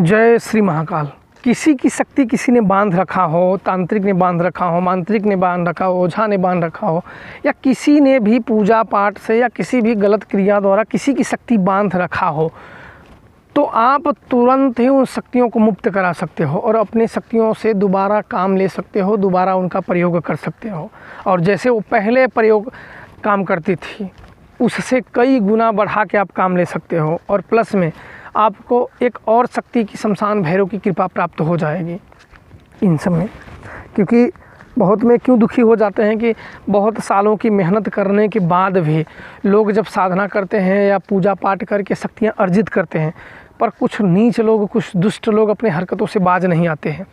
जय श्री महाकाल। किसी की शक्ति किसी ने बांध रखा हो, तांत्रिक ने बांध रखा हो, मांत्रिक ने बांध रखा हो, ओझा ने बांध रखा हो, या किसी ने भी पूजा पाठ से या किसी भी गलत क्रिया द्वारा किसी की शक्ति बांध रखा हो, तो आप तुरंत ही उन शक्तियों को मुक्त करा सकते हो और अपनी शक्तियों से दोबारा काम ले सकते हो, दोबारा उनका प्रयोग कर सकते हो। और जैसे वो पहले प्रयोग काम करती थी उससे कई गुना बढ़ा के आप काम ले सकते हो। और प्लस में आपको एक और शक्ति की शमशान भैरव की कृपा प्राप्त हो जाएगी इन सब में। क्योंकि बहुत में क्यों दुखी हो जाते हैं कि बहुत सालों की मेहनत करने के बाद भी लोग जब साधना करते हैं या पूजा पाठ करके शक्तियाँ अर्जित करते हैं, पर कुछ नीच लोग, कुछ दुष्ट लोग अपने हरकतों से बाज नहीं आते हैं।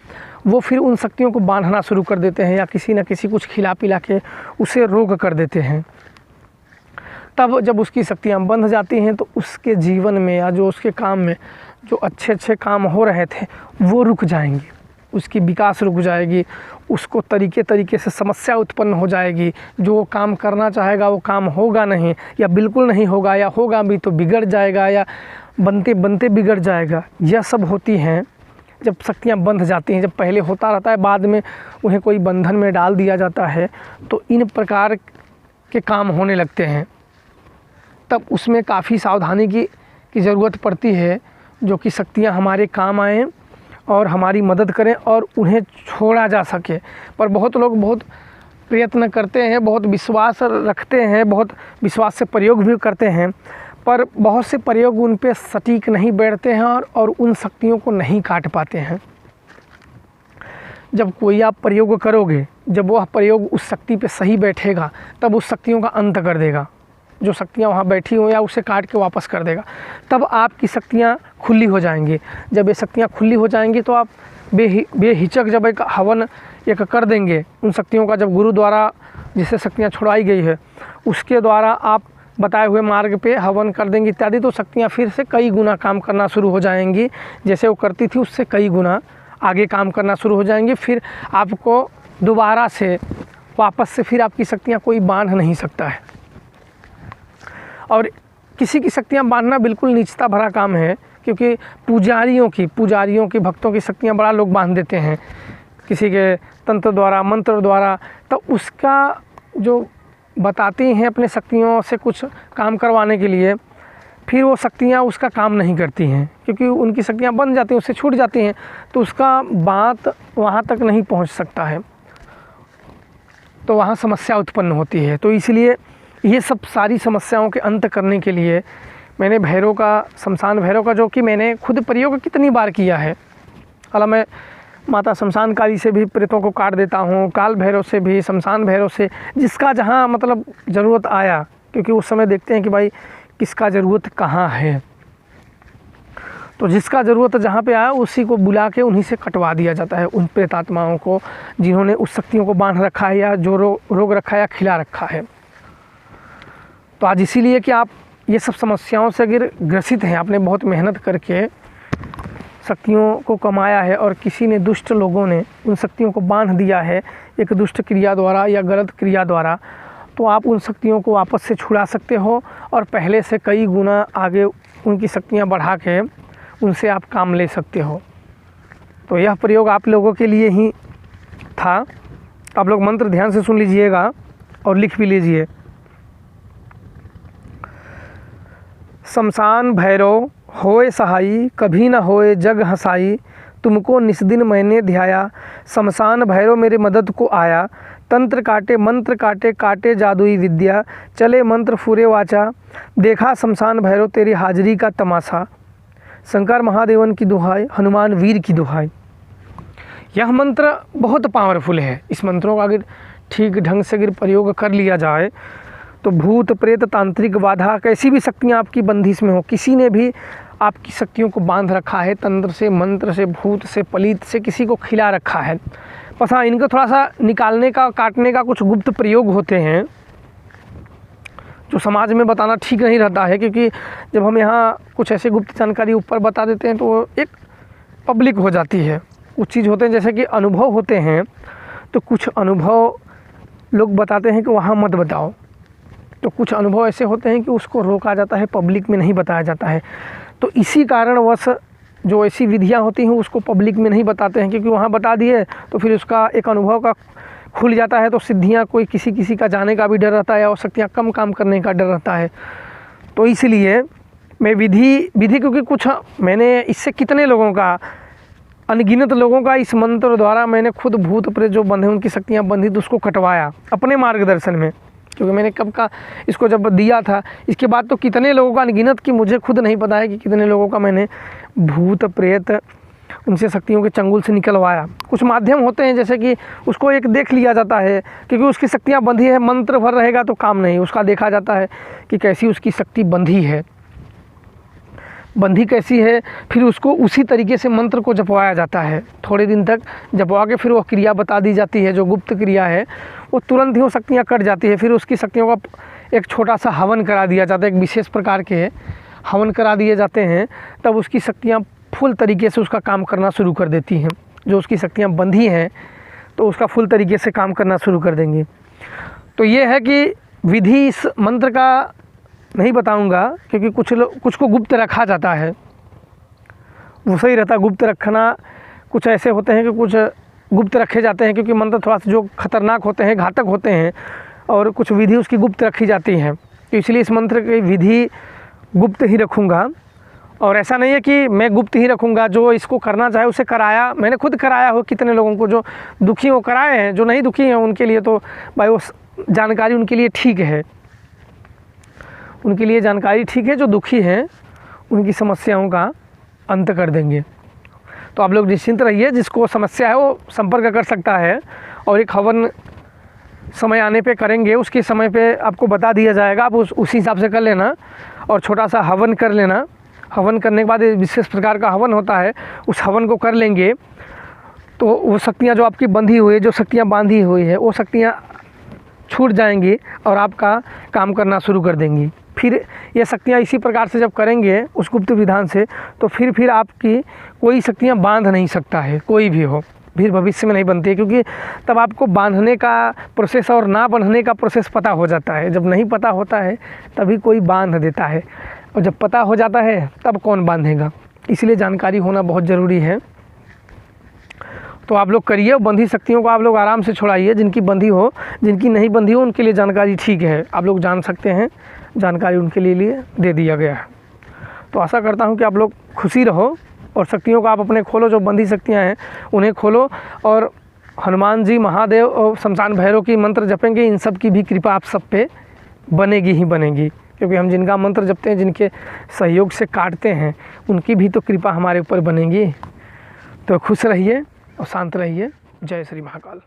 वो फिर उन शक्तियों को बांधना शुरू कर देते हैं या किसी न किसी कुछ खिला पिला के उसे रोग कर देते हैं। तब जब उसकी शक्तियाँ बंध जाती हैं तो उसके जीवन में या जो उसके काम में जो अच्छे अच्छे काम हो रहे थे वो रुक जाएंगे, उसकी विकास रुक जाएगी, उसको तरीके से समस्या उत्पन्न हो जाएगी। जो काम करना चाहेगा वो काम होगा नहीं, या बिल्कुल नहीं होगा, या होगा भी तो बिगड़ जाएगा, या बनते बनते बिगड़ जाएगा। यह सब होती हैं जब शक्तियाँ बंध जाती हैं। जब पहले होता रहता है, बाद में उन्हें कोई बंधन में डाल दिया जाता है, तो इन प्रकार के काम होने लगते हैं। तब उसमें काफ़ी सावधानी की ज़रूरत पड़ती है, जो कि शक्तियाँ हमारे काम आएँ और हमारी मदद करें और उन्हें छोड़ा जा सके। पर बहुत लोग बहुत प्रयत्न करते हैं, बहुत विश्वास रखते हैं, बहुत विश्वास से प्रयोग भी करते हैं, पर बहुत से प्रयोग उन पे सटीक नहीं बैठते हैं और उन शक्तियों को नहीं काट पाते हैं। जब कोई आप प्रयोग करोगे, जब वह प्रयोग उस शक्ति पे सही बैठेगा, तब उस शक्तियों का अंत कर देगा। जो शक्तियाँ वहाँ बैठी हो या उसे काट के वापस कर देगा, तब आपकी शक्तियाँ खुली हो जाएंगी। जब ये शक्तियाँ खुली हो जाएंगी तो आप बेहिचक जब एक हवन एक कर देंगे उन शक्तियों का, जब गुरु द्वारा जिससे शक्तियाँ छुड़ाई गई है उसके द्वारा आप बताए हुए मार्ग पे हवन कर देंगे इत्यादि, तो शक्तियाँ फिर से कई गुना काम करना शुरू हो जाएंगी। जैसे वो करती थी उससे कई गुना आगे काम करना शुरू हो जाएंगी। फिर आपको दोबारा से वापस से फिर आपकी शक्तियाँ कोई बांध नहीं सकता है। और किसी की शक्तियाँ बांधना बिल्कुल नीचता भरा काम है, क्योंकि पुजारियों की भक्तों की शक्तियाँ बड़ा लोग बांध देते हैं किसी के तंत्र द्वारा, मंत्र द्वारा। तो उसका जो बताती हैं अपने शक्तियों से कुछ काम करवाने के लिए, फिर वो शक्तियाँ उसका काम नहीं करती हैं, क्योंकि उनकी शक्तियाँ बन जाती हैं, उससे छूट जाती हैं, तो उसका बात वहाँ तक नहीं पहुँच सकता है, तो वहाँ समस्या उत्पन्न होती है। तो इसलिए ये सब सारी समस्याओं के अंत करने के लिए मैंने भैरव का, शमशान भैरव का, जो कि मैंने खुद प्रयोग कितनी बार किया है। हालांकि मैं माता शमशान काली से भी प्रेतों को काट देता हूँ, काल भैरव से भी, शमशान भैरव से, जिसका जहाँ मतलब ज़रूरत आया, क्योंकि उस समय देखते हैं कि भाई किसका ज़रूरत कहाँ है, तो जिसका ज़रूरत जहाँ पे आया उसी को बुला के उन्हीं से कटवा दिया जाता है, उन प्रेतात्माओं को जिन्होंने उस शक्तियों को बांध रखा है या जो रोग रखा है या खिला रखा है। तो आज इसीलिए कि आप ये सब समस्याओं से अगर ग्रसित हैं, आपने बहुत मेहनत करके शक्तियों को कमाया है और किसी ने, दुष्ट लोगों ने उन शक्तियों को बांध दिया है एक दुष्ट क्रिया द्वारा या गलत क्रिया द्वारा, तो आप उन शक्तियों को वापस से छुड़ा सकते हो और पहले से कई गुना आगे उनकी शक्तियाँ बढ़ा के उनसे आप काम ले सकते हो। तो यह प्रयोग आप लोगों के लिए ही था। आप लोग मंत्र ध्यान से सुन लीजिएगा और लिख भी लीजिए। शमशान भैरव होए सहाई, कभी न होए जग हसाई, तुमको निस्दिन मैंने ध्याया, शमशान भैरव मेरे मदद को आया, तंत्र काटे मंत्र काटे, काटे जादुई विद्या, चले मंत्र फूरे वाचा, देखा शमशान भैरव तेरी हाजिरी का तमाशा, शंकर महादेवन की दुहाई, हनुमान वीर की दुहाई। यह मंत्र बहुत पावरफुल है। इस मंत्रों का अगर ठीक ढंग से अगर प्रयोग कर लिया जाए तो भूत प्रेत तांत्रिक बाधा, कैसी भी शक्तियाँ आपकी बंदिश में हो, किसी ने भी आपकी शक्तियों को बांध रखा है, तंत्र से, मंत्र से, भूत से, पलीत से किसी को खिला रखा है, बस हाँ इनको थोड़ा सा निकालने का, काटने का कुछ गुप्त प्रयोग होते हैं जो समाज में बताना ठीक नहीं रहता है। क्योंकि जब हम यहाँ कुछ ऐसे गुप्त जानकारी ऊपर बता देते हैं तो एक पब्लिक हो जाती है। कुछ चीज़ होते हैं जैसे कि अनुभव होते हैं, तो कुछ अनुभव लोग बताते हैं कि वहाँ मत बताओ, तो कुछ अनुभव ऐसे होते हैं कि उसको रोका जाता है, पब्लिक में नहीं बताया जाता है। तो इसी कारणवश जो ऐसी विधियाँ होती हैं उसको पब्लिक में नहीं बताते हैं, क्योंकि वहाँ बता दिए तो फिर उसका एक अनुभव का खुल जाता है, तो सिद्धियाँ कोई किसी का जाने का भी डर रहता है और शक्तियाँ कम काम करने का डर रहता है। तो इसलिए मैं विधि क्योंकि कुछ मैंने इससे कितने लोगों का, अनगिनत लोगों का इस मंत्र द्वारा मैंने खुद भूत प्रेत जो बंधे उनकी शक्तियाँ बंधी तो उसको कटवाया अपने मार्गदर्शन में, क्योंकि मैंने कब का इसको जब दिया था, इसके बाद तो कितने लोगों का अनगिनत कि मुझे खुद नहीं पता है कि कितने लोगों का मैंने भूत प्रेत उनसे शक्तियों के चंगुल से निकलवाया। कुछ माध्यम होते हैं जैसे कि उसको एक देख लिया जाता है, क्योंकि उसकी शक्तियाँ बंधी है, मंत्र भर रहेगा तो काम नहीं, उसका देखा जाता है कि कैसी उसकी शक्ति बंधी है, बंधी कैसी है, फिर उसको उसी तरीके से मंत्र को जपवाया जाता है। थोड़े दिन तक जपवा के फिर वो क्रिया बता दी जाती है, जो गुप्त क्रिया है वो तुरंत ही वो शक्तियाँ कट जाती है। फिर उसकी शक्तियों का एक छोटा सा हवन करा दिया जाता है, एक विशेष प्रकार के हवन करा दिए जाते हैं, तब उसकी शक्तियाँ फुल तरीके से उसका काम करना शुरू कर देती हैं। जो उसकी शक्तियाँ बंधी हैं तो उसका फुल तरीके से काम करना शुरू कर देंगी। तो ये है कि विधि इस मंत्र का नहीं बताऊंगा, क्योंकि कुछ को गुप्त रखा जाता है, वो सही रहता है गुप्त रखना। कुछ ऐसे होते हैं कि कुछ गुप्त रखे जाते हैं, क्योंकि मंत्र थोड़ा सा जो खतरनाक होते हैं, घातक होते हैं, और कुछ विधि उसकी गुप्त रखी जाती हैं। तो इसलिए इस मंत्र की विधि गुप्त ही रखूँगा। और ऐसा नहीं है कि मैं गुप्त ही रखूँगा, जो इसको करना चाहे उसे कराया, मैंने खुद कराया हो कितने लोगों को, जो दुखी वो कराए हैं, जो नहीं दुखी हैं उनके लिए तो भाई वो जानकारी उनके लिए ठीक है, उनके लिए जानकारी ठीक है। जो दुखी हैं उनकी समस्याओं का अंत कर देंगे। तो आप लोग निश्चिंत रहिए, जिसको समस्या है वो संपर्क कर सकता है, और एक हवन समय आने पे करेंगे, उसके समय पे आपको बता दिया जाएगा, आप उसी हिसाब से कर लेना और छोटा सा हवन कर लेना। हवन करने के बाद विशेष प्रकार का हवन होता है, उस हवन को कर लेंगे तो वो शक्तियाँ जो आपकी बंधी हुई है, जो शक्तियाँ बांधी हुई है, वो शक्तियाँ छूट जाएंगी और आपका काम करना शुरू कर देंगी। फिर ये शक्तियाँ इसी प्रकार से जब करेंगे उस गुप्त विधान से, तो फिर आपकी कोई शक्तियाँ बांध नहीं सकता है, कोई भी हो, फिर भविष्य में नहीं बनती है, क्योंकि तब आपको बांधने का प्रोसेस और ना बांधने का प्रोसेस पता हो जाता है। जब नहीं पता होता है तभी कोई बांध देता है, और जब पता हो जाता है तब कौन बांधेगा। इसलिए जानकारी होना बहुत ज़रूरी है। तो आप लोग करिए, बंधी शक्तियों को आप लोग आराम से छुड़ाइए। जिनकी बंधी हो, जिनकी नहीं बंधी हो, उनके लिए जानकारी ठीक है, आप लोग जान सकते हैं, जानकारी उनके लिए दे दिया गया है। तो आशा करता हूँ कि आप लोग खुशी रहो और शक्तियों को आप अपने खोलो, जो बंधी शक्तियाँ हैं उन्हें खोलो। और हनुमान जी, महादेव और शमशान भैरव की मंत्र जपेंगे, इन सब की भी कृपा आप सब पे बनेगी ही बनेगी, क्योंकि हम जिनका मंत्र जपते हैं, जिनके सहयोग से काटते हैं, उनकी भी तो कृपा हमारे ऊपर बनेगी। तो खुश रहिए और शांत रहिए। जय श्री महाकाल।